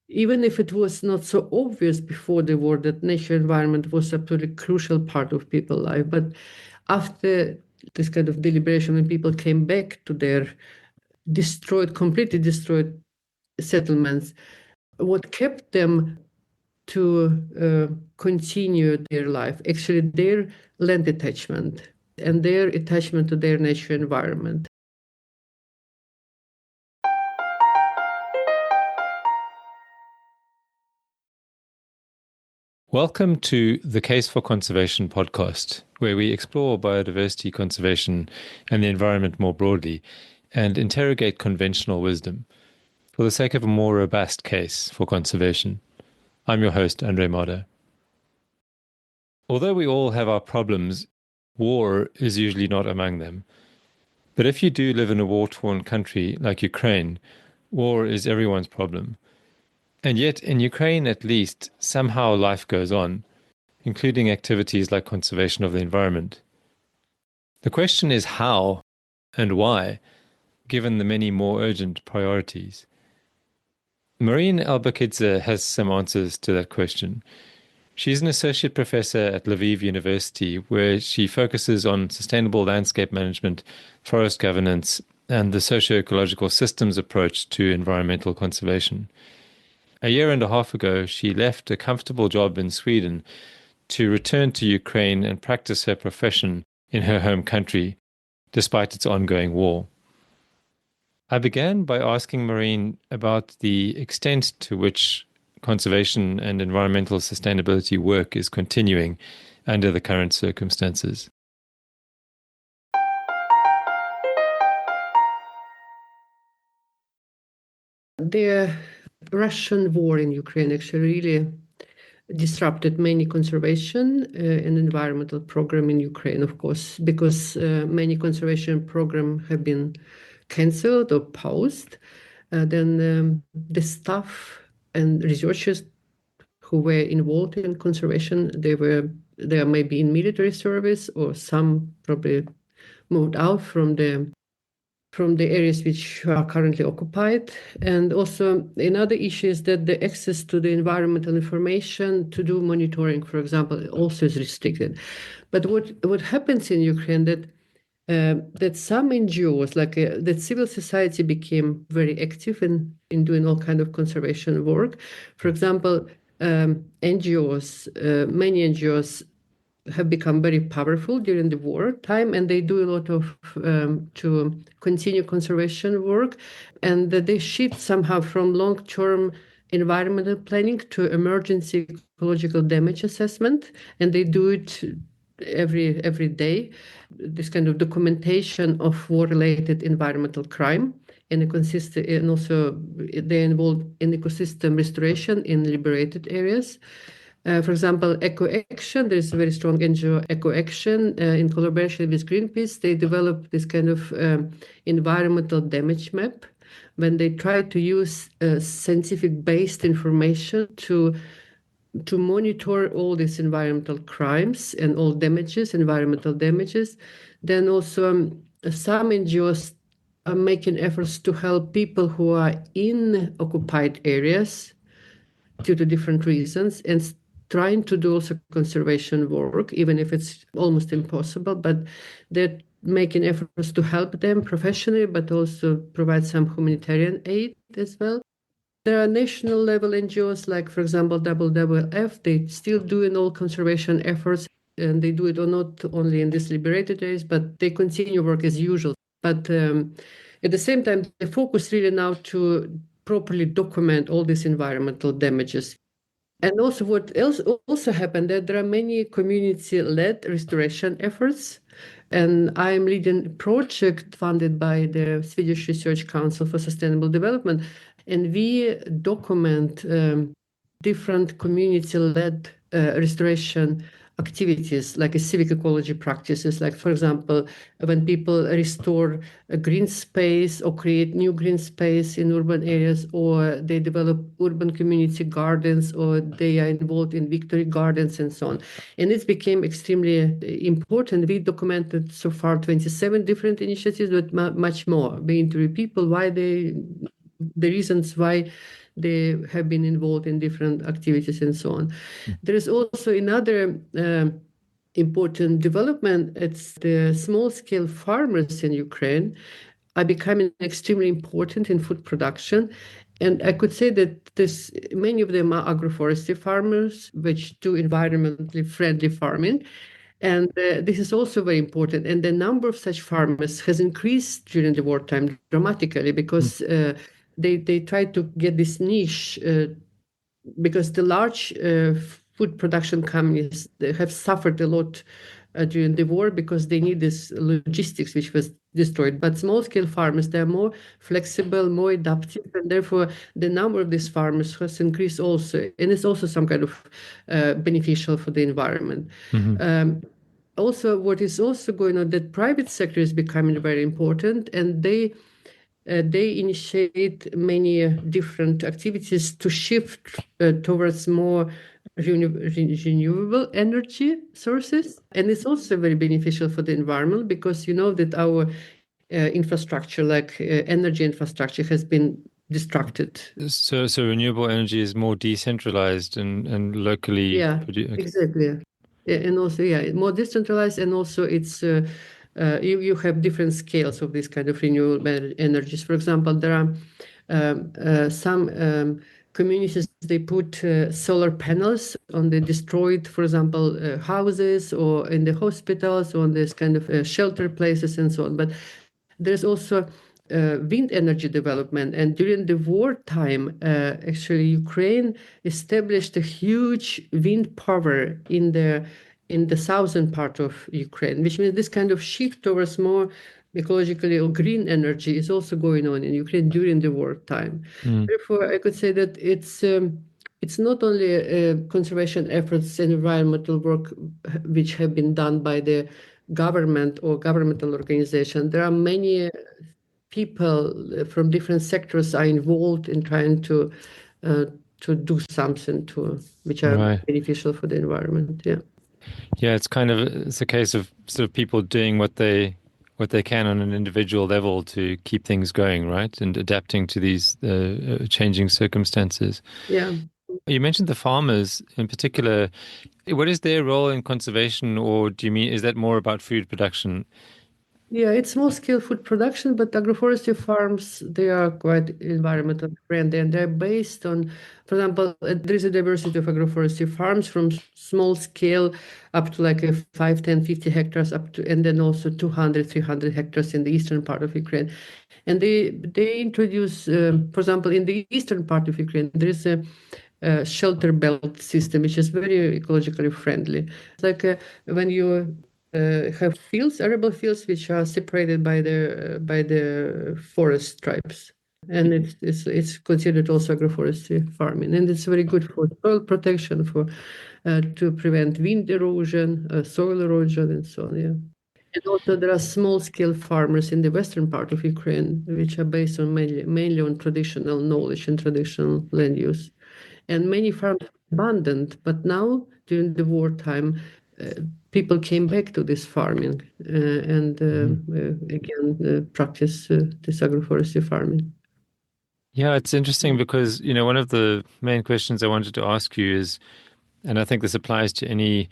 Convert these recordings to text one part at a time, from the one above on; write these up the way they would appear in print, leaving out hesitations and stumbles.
even if it was not so obvious before the war that natural environment was a absolutely crucial part of people's life. But after this kind of deliberation, when people came back to their completely destroyed settlements, what kept them to continue their life, actually their land attachment and their attachment to their natural environment. Welcome to the Case for Conservation podcast, where we explore biodiversity conservation and the environment more broadly and interrogate conventional wisdom for the sake of a more robust case for conservation. I'm your host, Andre Mado. Although we all have our problems, war is usually not among them. But if you do live in a war-torn country like Ukraine, war is everyone's problem. And yet, in Ukraine at least, somehow life goes on, including activities like conservation of the environment. The question is how and why, given the many more urgent priorities. Marine Elbakidze has some answers to that question. She's an associate professor at Lviv University, where she focuses on sustainable landscape management, forest governance, and the social-ecological systems approach to environmental conservation. A year and a half ago, she left a comfortable job in Sweden to return to Ukraine and practice her profession in her home country, despite its ongoing war. I began by asking Marine about the extent to which conservation and environmental sustainability work is continuing under the current circumstances. The Russian war in Ukraine actually really disrupted many conservation and environmental programs in Ukraine, of course, because many conservation programs have been cancelled or paused. Then the staff and researchers who were involved in conservation, they are maybe in military service, or some probably moved out from the areas which are currently occupied. And also another issue is that the access to the environmental information to do monitoring, for example, also is restricted. But what happens in Ukraine that some NGOs, like that civil society became very active in doing all kind of conservation work. For example, NGOs, many NGOs have become very powerful during the war time, and they do a lot of to continue conservation work, and they shift somehow from long-term environmental planning to emergency ecological damage assessment, and they do it every day. This kind of documentation of war-related environmental crime, and also they involve in ecosystem restoration in liberated areas. For example, Eco-Action, there's a very strong NGO, Eco-Action, in collaboration with Greenpeace. They developed this kind of environmental damage map when they try to use scientific-based information to monitor all these environmental crimes and all damages, environmental damages. Then also some NGOs are making efforts to help people who are in occupied areas due to different reasons, and trying to do also conservation work, even if it's almost impossible, but they're making efforts to help them professionally, but also provide some humanitarian aid as well. There are national level NGOs, like, for example, WWF. They still doing all conservation efforts, and they do it not only in these liberated areas, but they continue work as usual. But at the same time, they focus really now to properly document all these environmental damages. And also what else also happened, that there are many community-led restoration efforts. And I'm leading a project funded by the Swedish Research Council for Sustainable Development. And we document different community-led restoration activities, like civic ecology practices, like, for example, when people restore a green space or create new green space in urban areas, or they develop urban community gardens, or they are involved in victory gardens and so on. And it became extremely important. We documented so far 27 different initiatives, but much more. We interview people, the reasons why they have been involved in different activities and so on. There is also another important development. It's the small-scale farmers in Ukraine are becoming extremely important in food production. And I could say that many of them are agroforestry farmers, which do environmentally friendly farming. And this is also very important. And the number of such farmers has increased during the wartime dramatically because they try to get this niche because the large food production companies they have suffered a lot during the war because they need this logistics which was destroyed. But small-scale farmers, they're more flexible, more adaptive, and therefore the number of these farmers has increased also. And it's also some kind of beneficial for the environment. Also, what is also going on, that private sector is becoming very important, and they initiate many different activities to shift towards more renewable energy sources. And it's also very beneficial for the environment because you know that our infrastructure, like energy infrastructure, has been destructed. So renewable energy is more decentralized and locally Yeah, produced. Okay. exactly. Yeah, and also, yeah, more decentralized, and also it's you have different scales of this kind of renewable energies. For example, there are some communities, they put solar panels on the destroyed, for example, houses or in the hospitals or on this kind of shelter places and so on. But there's also wind energy development. And during the wartime, actually, Ukraine established a huge wind power in the southern part of Ukraine, which means this kind of shift towards more ecologically or green energy is also going on in Ukraine during the wartime. Therefore, I could say that it's not only conservation efforts and environmental work which have been done by the government or governmental organization. There are many people from different sectors are involved in trying to do something which are Right. beneficial for the environment. Yeah. Yeah, it's a case of sort of people doing what they can on an individual level to keep things going, right? And adapting to these changing circumstances. Yeah. You mentioned the farmers in particular. What is their role in conservation, or do you mean is that more about food production? Yeah, it's small scale food production, but agroforestry farms, they are quite environmental friendly and they're based on, for example, there is a diversity of agroforestry farms from small scale up to like a 5, 10, 50 hectares up to, and then also 200, 300 hectares in the eastern part of Ukraine. And they introduce, for example, in the eastern part of Ukraine, there is a shelter belt system, which is very ecologically friendly. It's like when you have fields, arable fields, which are separated by the forest stripes, and it's considered also agroforestry farming, and it's very good for soil protection, for to prevent wind erosion, soil erosion, and so on. Yeah. And also, there are small-scale farmers in the western part of Ukraine, which are based on mainly on traditional knowledge and traditional land use. And many farms abandoned, but now during the wartime, people came back to this farming and again practice this agroforestry farming. Yeah, it's interesting because, one of the main questions I wanted to ask you is, and I think this applies to any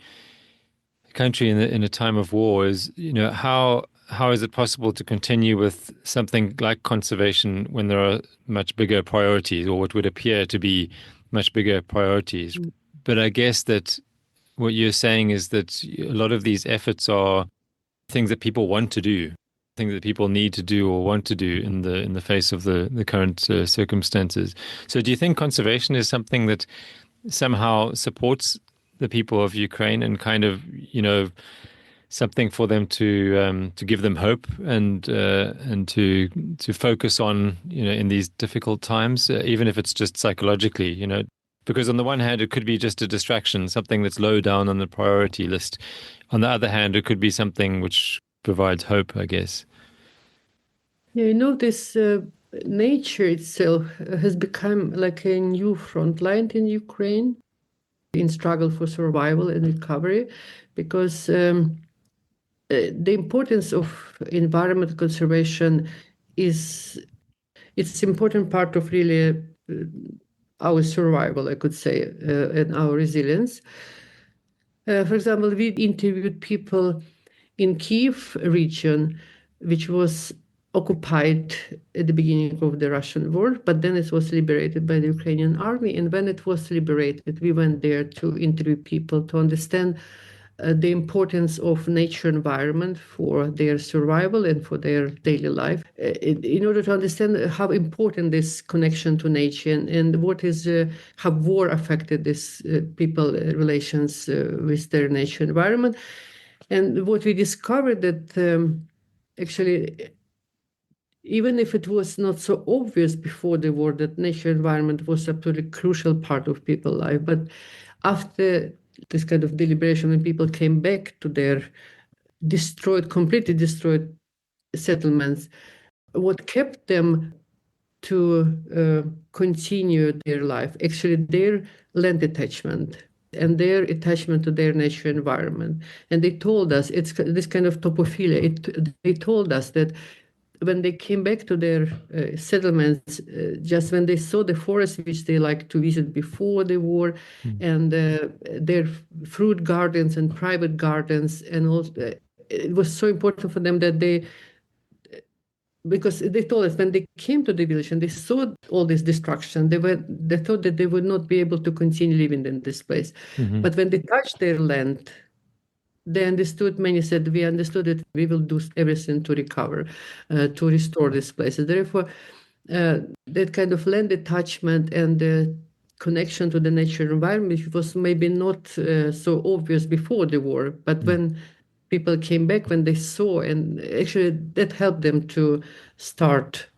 country in a time of war, is, how is it possible to continue with something like conservation when there are much bigger priorities, or what would appear to be much bigger priorities? But I guess that what you're saying is that a lot of these efforts are things that people want to do, things that people need to do or want to do in the face of the current circumstances. So do you think conservation is something that somehow supports the people of Ukraine and kind of, something for them to give them hope and to focus on, in these difficult times, even if it's just psychologically, because on the one hand, it could be just a distraction, something that's low down on the priority list. On the other hand, it could be something which provides hope, I guess. Yeah, this nature itself has become like a new front line in Ukraine in struggle for survival and recovery, because the importance of environmental conservation is it's important part of really our survival, I could say, and our resilience. For example, we interviewed people in Kiev region, which was occupied at the beginning of the Russian war, but then it was liberated by the Ukrainian army. And when it was liberated, we went there to interview people to understand the importance of nature environment for their survival and for their daily life, in order to understand how important this connection to nature and what is how war affected this people relations with their nature environment. And what we discovered that actually, even if it was not so obvious before the war that nature environment was a absolutely crucial part of people's life, but after this kind of deliberation, when people came back to their completely destroyed settlements, what kept them to continue their life, actually their land attachment and their attachment to their nature environment. And they told us, it's this kind of topophilia. They told us that when they came back to their settlements, just when they saw the forest which they liked to visit before the war, and their fruit gardens and private gardens, and also, it was so important for them that because they told us when they came to the village and they saw all this destruction, they thought that they would not be able to continue living in this place. But when they touched their land, they understood, many said, we understood that we will do everything to recover, to restore these places. Therefore, that kind of land attachment and the connection to the natural environment, which was maybe not so obvious before the war, but when people came back, when they saw, and actually that helped them to start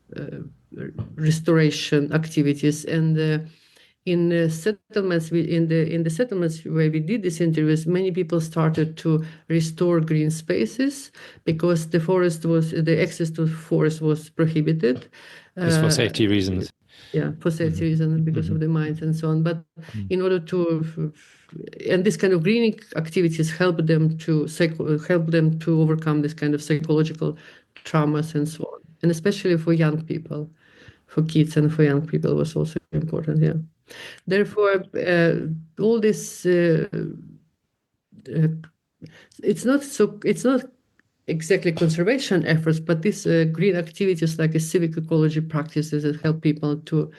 restoration activities. And in settlements, in the settlements where we did these interviews, many people started to restore green spaces because the access to forest was prohibited. Just for safety reasons. Yeah, for safety reasons, because of the mines and so on. But in order to, and this kind of greening activities help them to overcome this kind of psychological traumas and so on. And especially for young people, for kids and for young people was also important. Yeah. Therefore, all this it's not exactly conservation efforts, but these green activities like civic ecology practices that help people to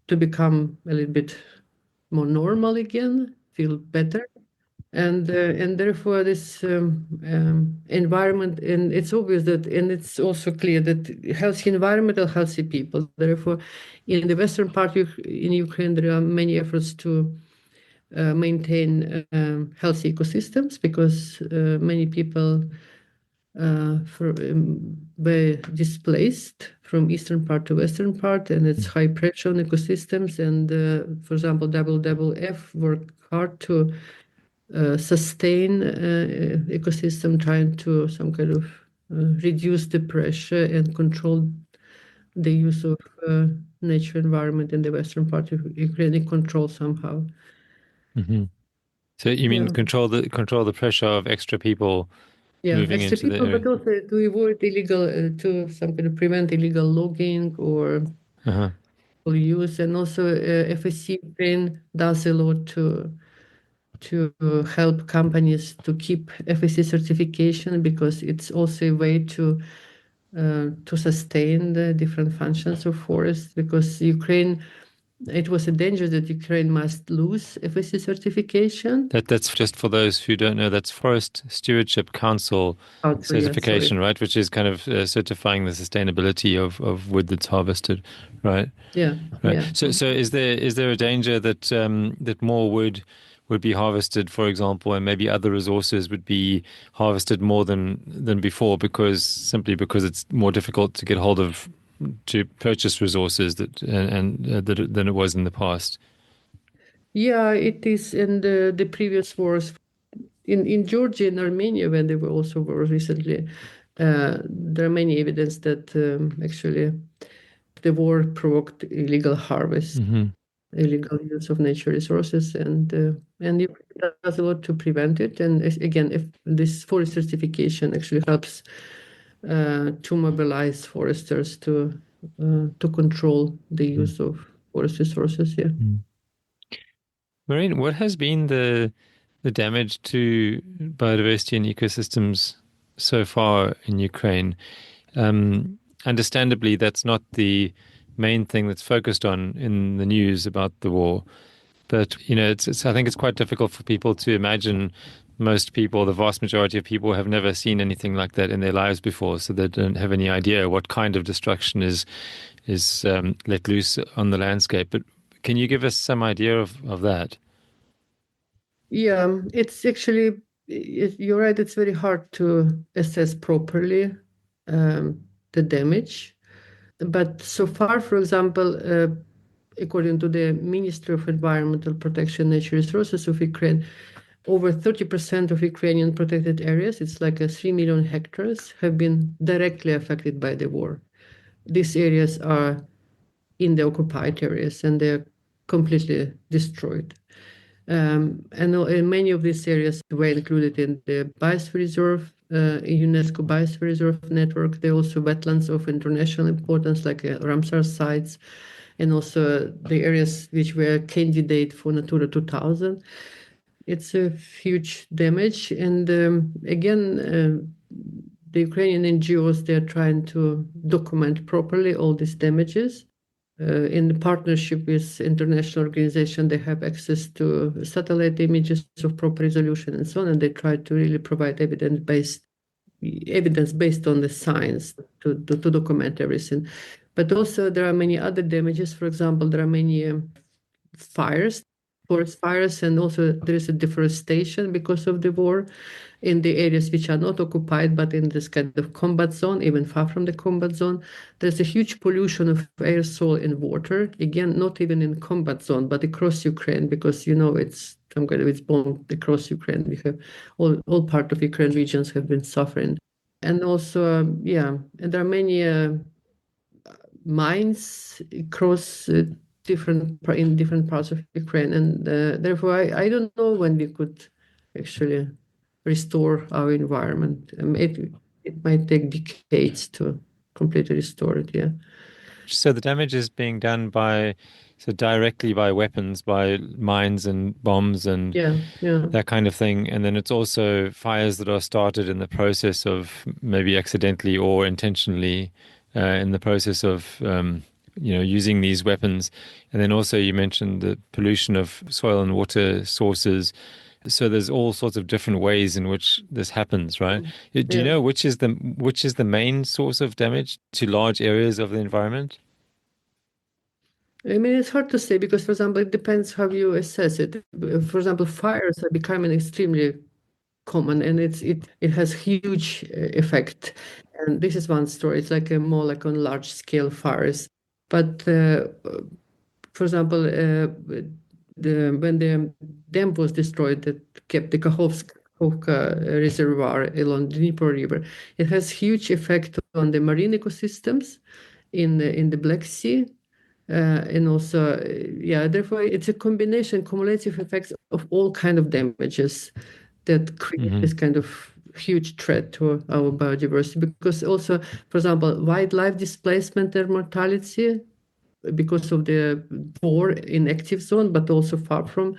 become a little bit more normal again, feel better. And therefore this environment, and it's obvious that, and it's also clear that healthy environment are healthy people. Therefore, in the western part in Ukraine, there are many efforts to maintain healthy ecosystems because many people were displaced from eastern part to western part, and it's high pressure on ecosystems. And for example, WWF worked hard to sustain ecosystem, trying to some kind of reduce the pressure and control the use of natural environment in the western part of Ukraine, control somehow. So you mean Yeah. control the pressure of extra people moving Extra into the people, area? but also to avoid to some kind of prevent illegal logging or use. And also FSC Ukraine does a lot to help companies to keep FSC certification, because it's also a way to sustain the different functions of forests, because Ukraine, it was a danger that Ukraine must lose FSC certification. That's just for those who don't know, that's Forest Stewardship Council Also, yeah, certification, sorry. right? Which is kind of certifying the sustainability of wood that's harvested, right? Yeah, Right. yeah. So is there a danger that that more wood would be harvested, for example, and maybe other resources would be harvested more than before simply because it's more difficult to get hold of, to purchase resources than it was in the past? Yeah, it is in the previous wars in Georgia and Armenia, when there were also wars recently. There are many evidence that actually the war provoked illegal harvest, illegal use of natural resources, and Ukraine does a lot to prevent it. And again, if this forest certification actually helps to mobilize foresters to control the use of forest resources. Yeah. Maureen, what has been the damage to biodiversity and ecosystems so far in Ukraine? Understandably, that's not the main thing that's focused on in the news about the war. But I think it's quite difficult for people to imagine. Most people, the vast majority of people, have never seen anything like that in their lives before, so they don't have any idea what kind of destruction is let loose on the landscape. But can you give us some idea of that? Yeah, it's actually, you're right, it's very hard to assess properly the damage. But so far, for example, according to the Ministry of Environmental Protection and Natural Resources of Ukraine, over 30% of Ukrainian protected areas, it's like 3 million hectares, have been directly affected by the war. These areas are in the occupied areas and they're completely destroyed. And many of these areas were included in the Biosphere Reserve, UNESCO Biosphere Reserve network. There are also wetlands of international importance, like Ramsar sites, and also the areas which were candidate for Natura 2000. It's a huge damage. And again, the Ukrainian NGOs, they're trying to document properly all these damages. In the partnership with international organization, they have access to satellite images of proper resolution and so on, and they try to really provide evidence based on the science to document everything. But also there are many other damages. For example, there are many fires, forest fires, and also there is a deforestation because of the war in the areas which are not occupied, but in this kind of combat zone, even far from the combat zone. There's a huge pollution of air, soil, and water. Again, not even in combat zone, but across Ukraine, because it's it's bombed across Ukraine. We have all part of Ukraine regions have been suffering, and also and there are many mines across in different parts of Ukraine, and therefore I don't know when we could actually restore our environment. It might take decades to completely restore it. Yeah. So the damage is being done directly by weapons, by mines and bombs and Yeah. Yeah. that kind of thing. And then it's also fires that are started in the process of maybe accidentally or intentionally in the process of using these weapons. And then also you mentioned the pollution of soil and water sources. So there's all sorts of different ways in which this happens, right? Do you Yeah. know which is the main source of damage to large areas of the environment? I mean, it's hard to say because, for example, it depends how you assess it. For example, fires are becoming extremely common, and it has huge effect. And this is one story. It's like more like on large scale fires. But for example, when the dam was destroyed that kept the Kakhovka reservoir along the Dnieper River, it has huge effect on the marine ecosystems in the Black Sea. And also, therefore, it's a combination, cumulative effects of all kind of damages that create Hmm. this kind of huge threat to our biodiversity. Because also, for example, wildlife displacement and mortality because of the war in active zone, but also far from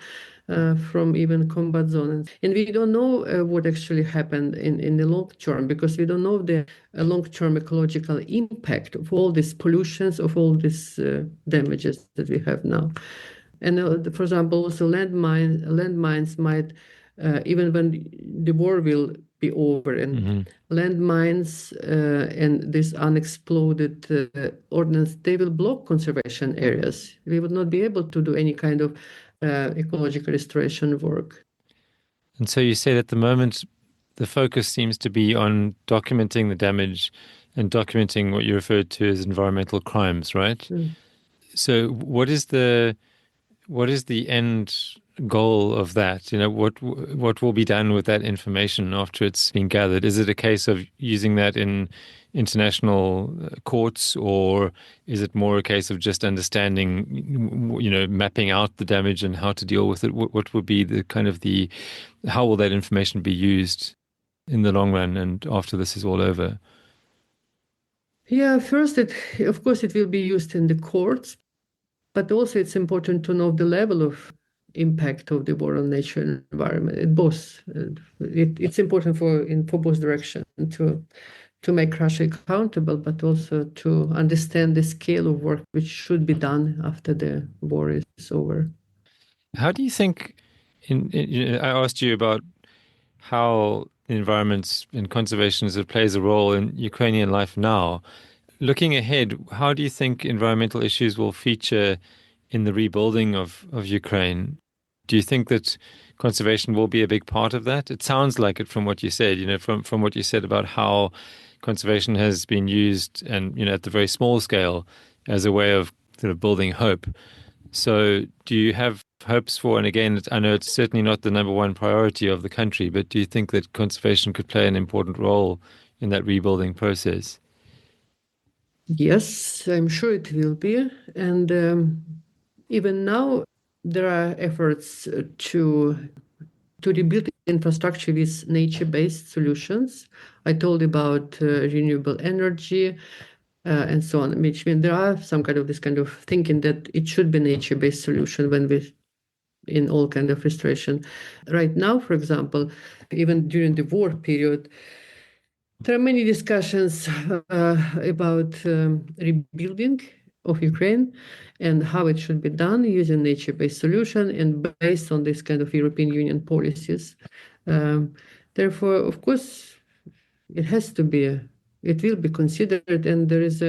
even combat zone. And we don't know what actually happened in the long term because we don't know the long-term ecological impact of all these pollutions, of all these damages that we have now. And for example, also landmines might, even when the war will be over, and Hmm. landmines and this unexploded ordnance, they will block conservation areas. We would not be able to do any kind of ecological restoration work. And so you said at the moment the focus seems to be on documenting the damage and documenting what you referred to as environmental crimes, right? Mm. So what is the end goal of that? What will be done with that information after it's been gathered? Is it a case of using that in international courts, or is it more a case of just understanding, mapping out the damage and how to deal with it? What would be the kind of how will that information be used in the long run and after this is all over? Yeah, first, of course, it will be used in the courts. But also it's important to know the level of impact of the war on nature and environment. It's important for both directions to make Russia accountable, but also to understand the scale of work which should be done after the war is over. How do you think, I asked you about how the environment and conservation plays a role in Ukrainian life now. Looking ahead, how do you think environmental issues will feature in the rebuilding of Ukraine? Do you think that conservation will be a big part of that? It sounds like it from what you said, from what you said about how conservation has been used and, at the very small scale as a way of sort of building hope. So do you have hopes for, and again, I know it's certainly not the number one priority of the country, but do you think that conservation could play an important role in that rebuilding process? Yes, I'm sure it will be. And even now, there are efforts to rebuild infrastructure with nature-based solutions. I told about renewable energy and so on, which means there are some kind of this kind of thinking that it should be nature-based solution when we in all kind of restoration. Right now, for example, even during the war period, there are many discussions about rebuilding of Ukraine and how it should be done using nature-based solution and based on this kind of European Union policies. Therefore, of course, it will be considered, and there is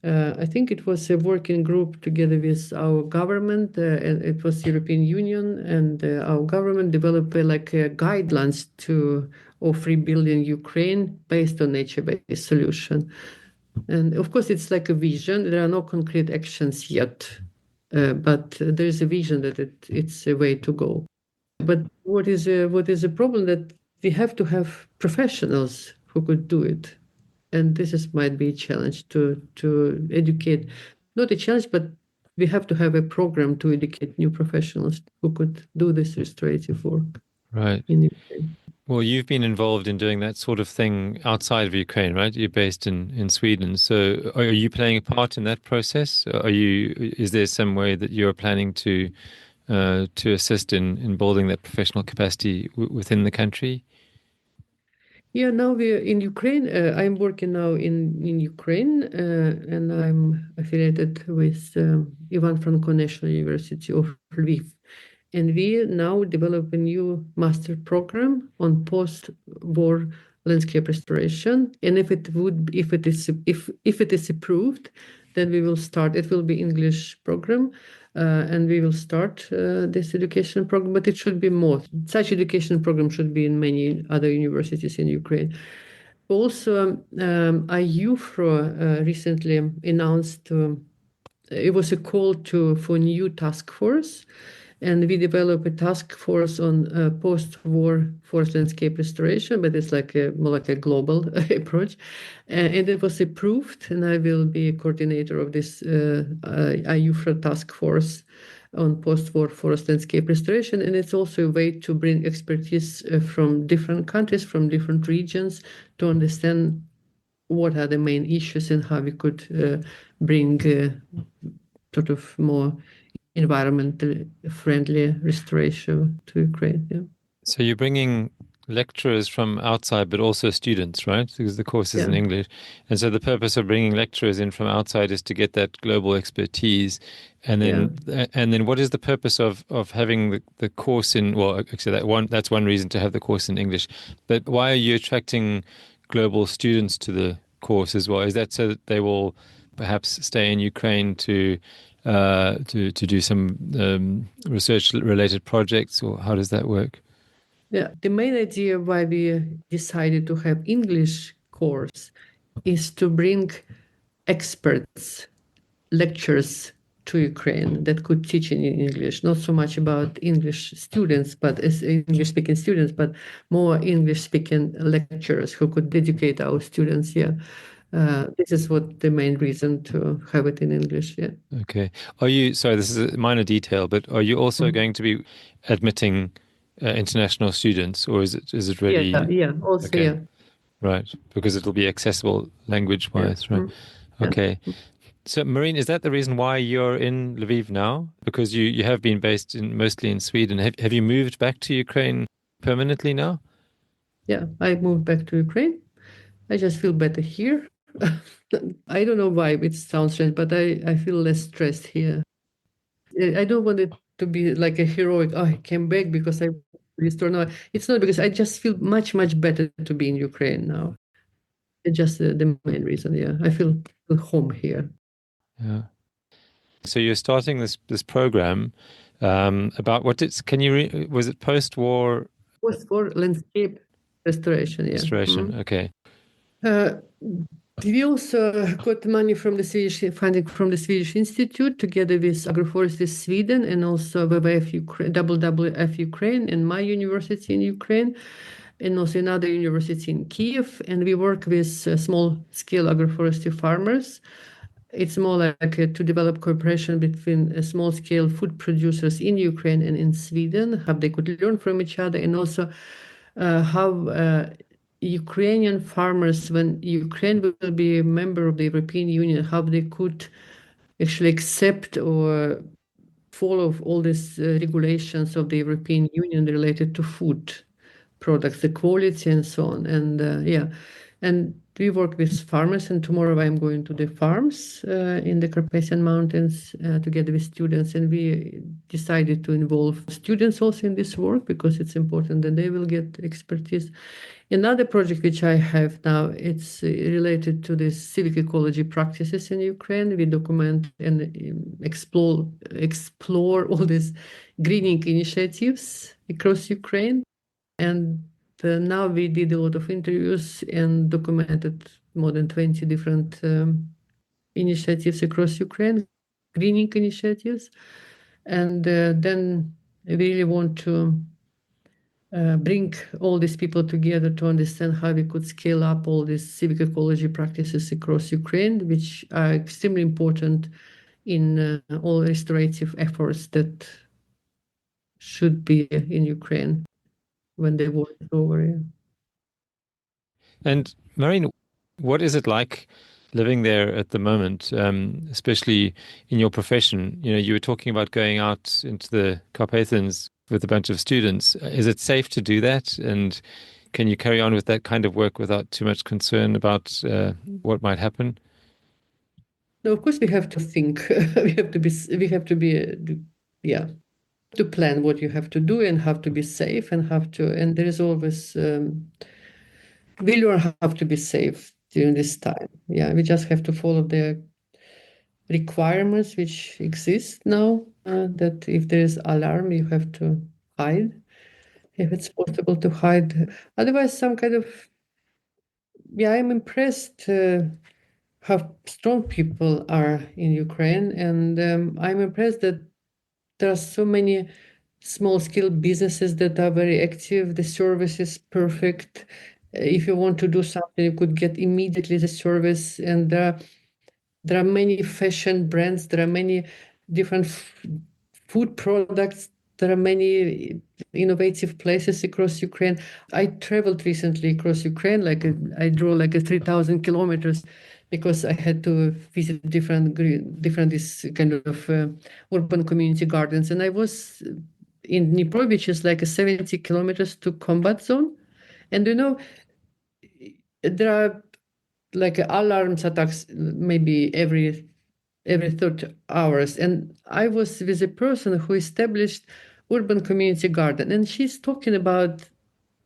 I think it was a working group together with our government, and it was European Union, and our government developed guidelines of rebuilding Ukraine based on nature-based solution. And of course, it's like a vision. There are no concrete actions yet, but there is a vision that it's a way to go. But what is a problem that we have to have professionals who could do it, and might be a challenge to educate. Not a challenge, but we have to have a program to educate new professionals who could do this restorative work. Right. In Ukraine. Well, you've been involved in doing that sort of thing outside of Ukraine, right? You're based in Sweden. So are you playing a part in that process? Is there some way that you're planning to assist in building that professional capacity within the country? Yeah, now we're in Ukraine. I'm working now in Ukraine, and I'm affiliated with Ivan Franko National University of Lviv. And we now develop a new master program on post-war landscape restoration. And if it is approved, then we will start. It will be English program, and we will start this education program. But it should be more. Such education program should be in many other universities in Ukraine. Also, IUFRO recently announced. It was a call for new task force, and we developed a task force on post-war forest landscape restoration, but it's more like a global approach. And it was approved, and I will be a coordinator of this IUFRA task force on post-war forest landscape restoration. And it's also a way to bring expertise from different countries, from different regions, to understand what are the main issues and how we could bring sort of more environmentally friendly restoration to Ukraine. Yeah. So you're bringing lecturers from outside, but also students, right? Because the course is in English. And so the purpose of bringing lecturers in from outside is to get that global expertise. And then what is the purpose of having the course in, well, actually that's one reason to have the course in English. But why are you attracting global students to the course as well? Is that so that they will perhaps stay in Ukraine to do some research-related projects, or how does that work? Yeah, the main idea why we decided to have English course is to bring experts, lecturers to Ukraine that could teach in English, not so much about English students, but as English-speaking students, but more English-speaking lecturers who could educate our students here. This is what the main reason to have it in English. Yeah. Okay. Sorry, this is a minor detail, but are you also going to be admitting international students, or is it really? Yeah, also, okay. Yeah. Right, because it'll be accessible language-wise, right? Okay. So, Marine, is that the reason why you're in Lviv now? Because you have been based in mostly in Sweden. Have you moved back to Ukraine permanently now? Yeah, I moved back to Ukraine. I just feel better here. I don't know why it sounds strange, but I feel less stressed here. I don't want it to be like a heroic, oh, I came back because I restored. No, it's not, because I just feel much, much better to be in Ukraine now. It's just the main reason. Yeah, I feel home here. Yeah. So you're starting this program about what it's, can you was it post-war Was for landscape restoration. Yeah. restoration? Mhm. Okay. Uh, we also got money from the Swedish funding from the Swedish Institute together with Agroforestry Sweden and also WWF Ukraine, WWF Ukraine and my university in Ukraine and also another university in Kiev. And we work with small-scale agroforestry farmers. It's more like to develop cooperation between small-scale food producers in Ukraine and in Sweden, how they could learn from each other, and also how Ukrainian farmers, when Ukraine will be a member of the European Union, how they could actually accept or follow all these regulations of the European Union related to food products, the quality and so on. And yeah, and we work with farmers. And tomorrow I'm going to the farms in the Carpathian Mountains together with students. And we decided to involve students also in this work because it's important that they will get expertise. Another project which I have now, it's related to the civic ecology practices in Ukraine. We document and explore all these greening initiatives across Ukraine. And now we did a lot of interviews and documented more than 20 different initiatives across Ukraine, greening initiatives. And then we really want to bring all these people together to understand how we could scale up all these civic ecology practices across Ukraine, which are extremely important in all restorative efforts that should be in Ukraine when the war is over. Yeah. And Marine, what is it like living there at the moment, especially in your profession? You know, you were talking about going out into the Carpathians with a bunch of students. Is it safe to do that? And can you carry on with that kind of work without too much concern about what might happen? No, of course we have to think. Yeah, to plan what you have to do and have to be safe and have to. And there is always we learn how to be safe during this time. Yeah, we just have to follow the requirements which exist now. That if there is alarm, you have to hide if it's possible to hide. Otherwise, some kind of yeah, I'm impressed how strong people are in Ukraine, and I'm impressed that there are so many small scale businesses that are very active. The service is perfect. If you want to do something, you could get immediately the service. And there are many fashion brands. There are many different food products. There are many innovative places across Ukraine. I traveled recently across Ukraine, I drove like a 3,000 kilometers because I had to visit different this kind of urban community gardens. And I was in Dnipro, which is like a 70 kilometers to combat zone. And there are like alarms attacks maybe every 30 hours. And I was with a person who established urban community garden, and she's talking about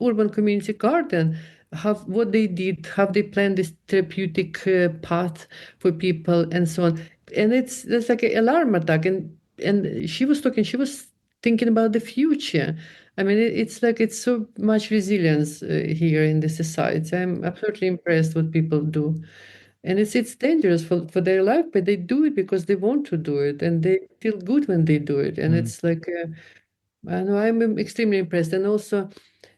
urban community garden, how what they did, how they planned this therapeutic path for people and so on. And it's like an alarm attack. And she was thinking about the future. I mean, it's like it's so much resilience here in the society. I'm absolutely impressed what people do. And it's dangerous for their life, but they do it because they want to do it and they feel good when they do it. And Mm. it's like I know I'm extremely impressed. And also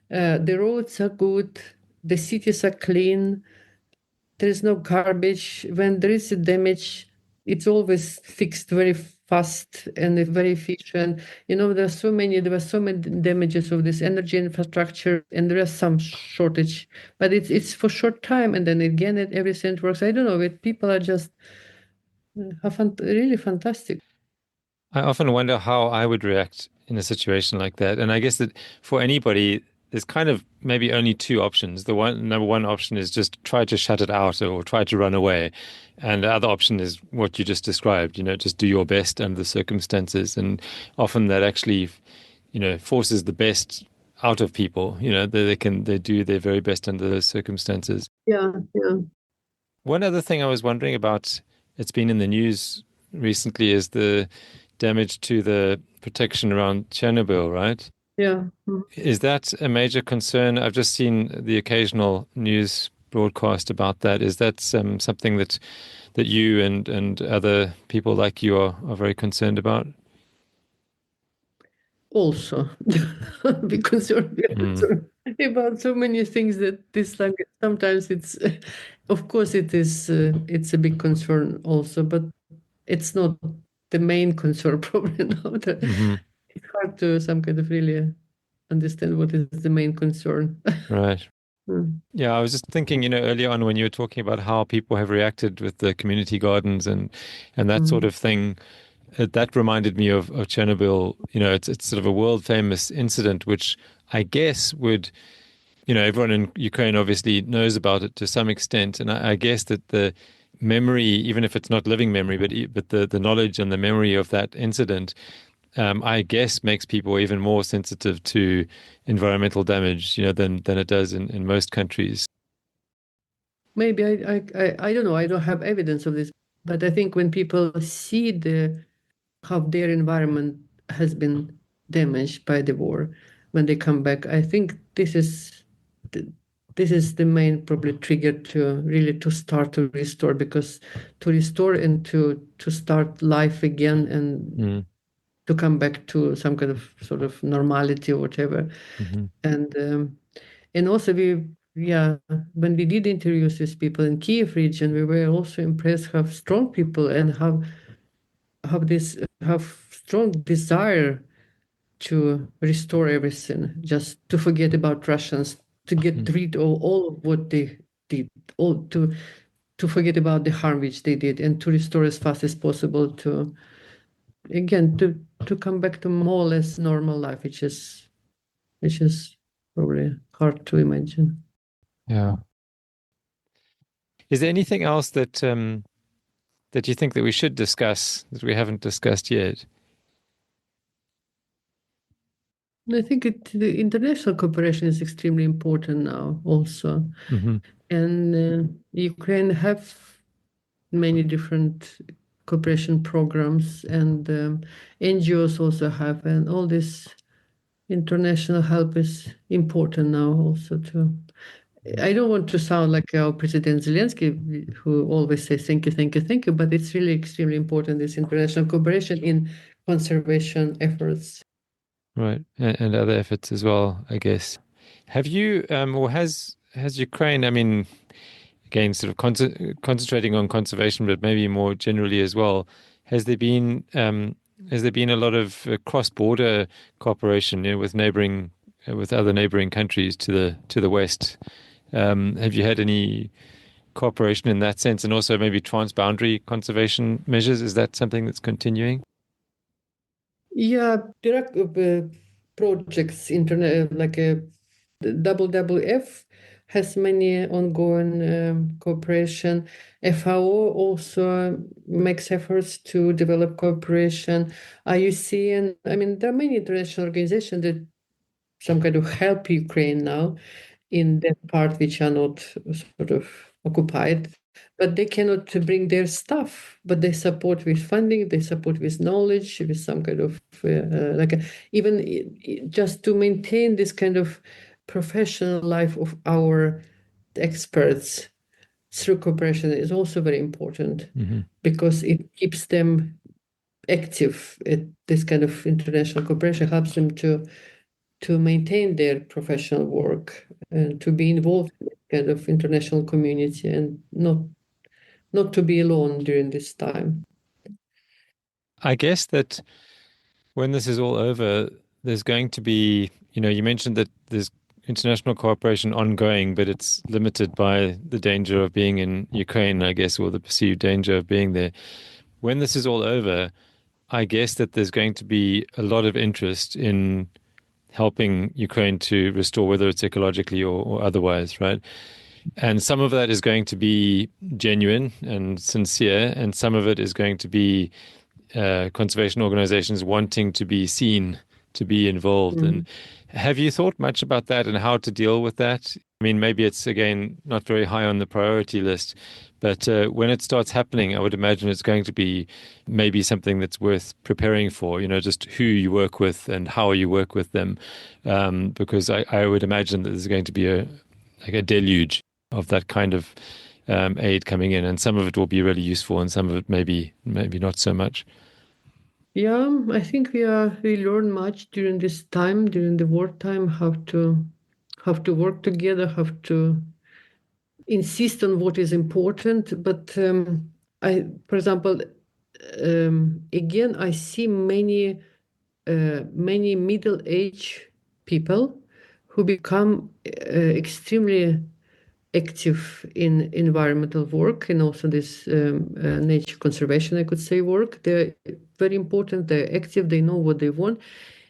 the roads are good, the cities are clean, there is no garbage. When there is a damage, it's always fixed very fast and very efficient. There were so many damages of this energy infrastructure, and there is some shortage, but it's for short time, and then again, everything works. I don't know, people are just Really fantastic. I often wonder how I would react in a situation like that. And I guess that for anybody, there's kind of maybe only two options. The number one option is just try to shut it out or try to run away. And the other option is what you just described, just do your best under the circumstances. And often that actually, forces the best out of people. They do their very best under those circumstances. Yeah, yeah, One other thing I was wondering about, it's been in the news recently, is the damage to the protection around Chernobyl, right? yeah. Mm. Is that a major concern? I've just seen the occasional news broadcast about that. Is that something that you and other people like you are very concerned about? Also, we are Mm, concerned about so many things that this language sometimes it's, of course, it's a big concern also, but it's not the main concern probably now. hmm. It's hard to some kind of really understand what is the main concern. Right. Mm, Yeah, I was just thinking, earlier on when you were talking about how people have reacted with the community gardens and that sort mm. of thing. That reminded me of Chernobyl. It's sort of a world famous incident, which I guess would, everyone in Ukraine obviously knows about it to some extent, and I guess that the memory, even if it's not living memory, but the knowledge and the memory of that incident, I guess makes people even more sensitive to environmental damage, than it does in most countries. Maybe I don't know. I don't have evidence of this, but I think when people see how their environment has been damaged by the war, when they come back, I think the, this is the main probably trigger to really to start to restore, because to restore and to start life again and Mm, to come back to some kind of sort of normality or whatever. hmm. And also yeah, when we did interviews with people in Kiev region, we were also impressed how strong people and how strong desire to restore everything, just to forget about Russians, to get Mm. rid of all of what they did, all to forget about the harm which they did, and to restore as fast as possible to again to come back to more or less normal life, which is probably hard to imagine. Yeah. Is there anything else that you think that we should discuss that we haven't discussed yet? I think the international cooperation is extremely important now also. Hmm. And Ukraine have many different cooperation programs, and NGOs also have, and all this international help is important now also too. I don't want to sound like our President Zelensky, who always says thank you, thank you, thank you, but it's really extremely important, this international cooperation in conservation efforts. Right, and other efforts as well, I guess. Have you, or has Ukraine? I mean, again, sort of concentrating on conservation, but maybe more generally as well. Has there been a lot of cross-border cooperation, with with other neighboring countries to the west? Have you had any cooperation in that sense, and also maybe transboundary conservation measures? Is that something that's continuing? Yeah, there are projects, internet like the WWF has many ongoing cooperation. FAO also makes efforts to develop cooperation. IUC, and I mean there are many international organizations that some kind of help Ukraine now in that part which are not sort of occupied, but they cannot bring their stuff, but they support with funding, they support with knowledge, with some kind of even just to maintain this kind of professional life of our experts through cooperation is also very important, Hmm. because it keeps them active. This kind of international cooperation helps them to maintain their professional work and to be involved in this kind of international community, and not to be alone during this time. I guess that when this is all over, there's going to be, you mentioned that there's international cooperation ongoing, but it's limited by the danger of being in Ukraine, I guess, or the perceived danger of being there. when this is all over, I guess that there's going to be a lot of interest in helping Ukraine to restore, whether it's ecologically or otherwise, right? And some of that is going to be genuine and sincere, and some of it is going to be conservation organizations wanting to be seen, to be involved. And have you thought much about that and how to deal with that? I mean, maybe it's, again, not very high on the priority list, but when it starts happening, I would imagine it's going to be maybe something that's worth preparing for, just who you work with and how you work with them. Because I would imagine that there's going to be a deluge of that kind of aid coming in, and some of it will be really useful and some of it maybe not so much. Yeah, I think we learn much during this time, during the wartime, how to work together, how to insist on what is important. But for example, again, I see many middle-aged people who become extremely active in environmental work and also this nature conservation, I could say, work. They're very important. They're active. They know what they want.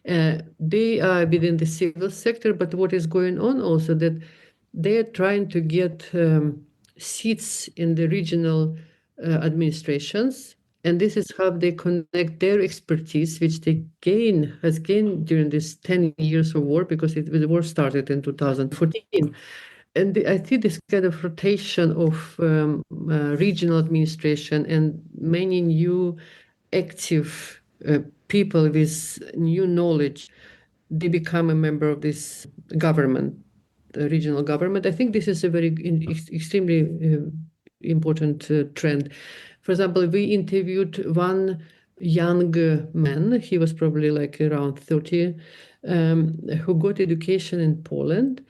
They are within the civil sector, but what is going on also that they are trying to get seats in the regional administrations, and this is how they connect their expertise, which has gained during this 10 years of war, because the war started in 2014. And I see this kind of rotation of regional administration and many new active people with new knowledge. They become a member of this government, the regional government. I think this is a very extremely important trend. For example, we interviewed one young man. He was probably like around 30, who got education in Poland.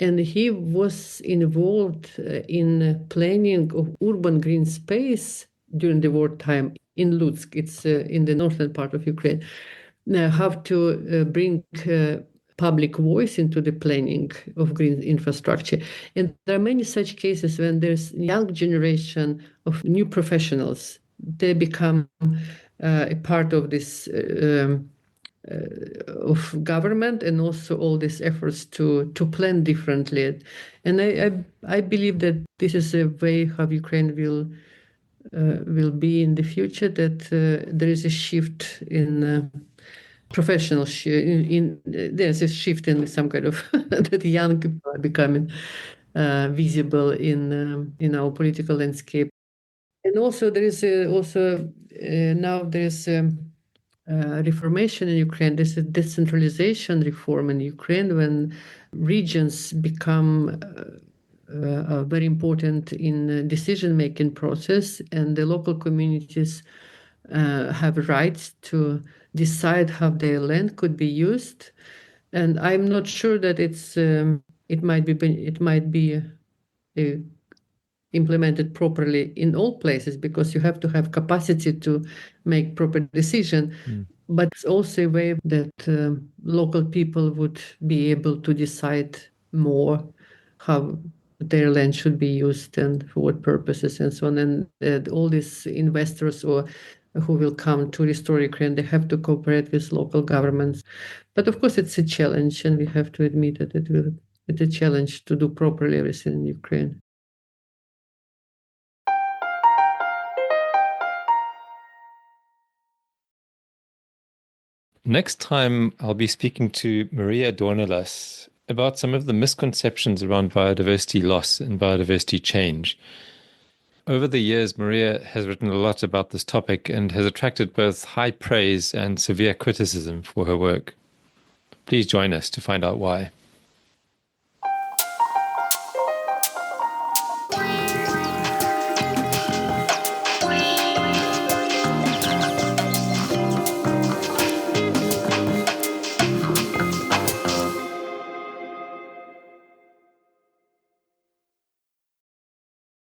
And he was involved in planning of urban green space during the wartime in Lutsk. It's in the northern part of Ukraine. Now, how to bring public voice into the planning of green infrastructure. And there are many such cases when there's young generation of new professionals. They become a part of this of government, and also all these efforts to plan differently. And I believe that this is a way how Ukraine will be in the future, that there is a shift in professional there's a shift in some kind of that young people are becoming visible in our political landscape. And also there is now there's reformation in Ukraine. There's a decentralization reform in Ukraine when regions become very important in decision-making process, and the local communities have rights to decide how their land could be used. And I'm not sure that it might be implemented properly in all places, because you have to have capacity to make proper decision. But it's also a way that local people would be able to decide more how their land should be used and for what purposes and so on. And all these investors or who will come to restore Ukraine, they have to cooperate with local governments. But of course, it's a challenge, and we have to admit that it's a challenge to do properly everything in Ukraine. Next time, I'll be speaking to Maria Dornelas about some of the misconceptions around biodiversity loss and biodiversity change. Over the years, Maria has written a lot about this topic and has attracted both high praise and severe criticism for her work. Please join us to find out why.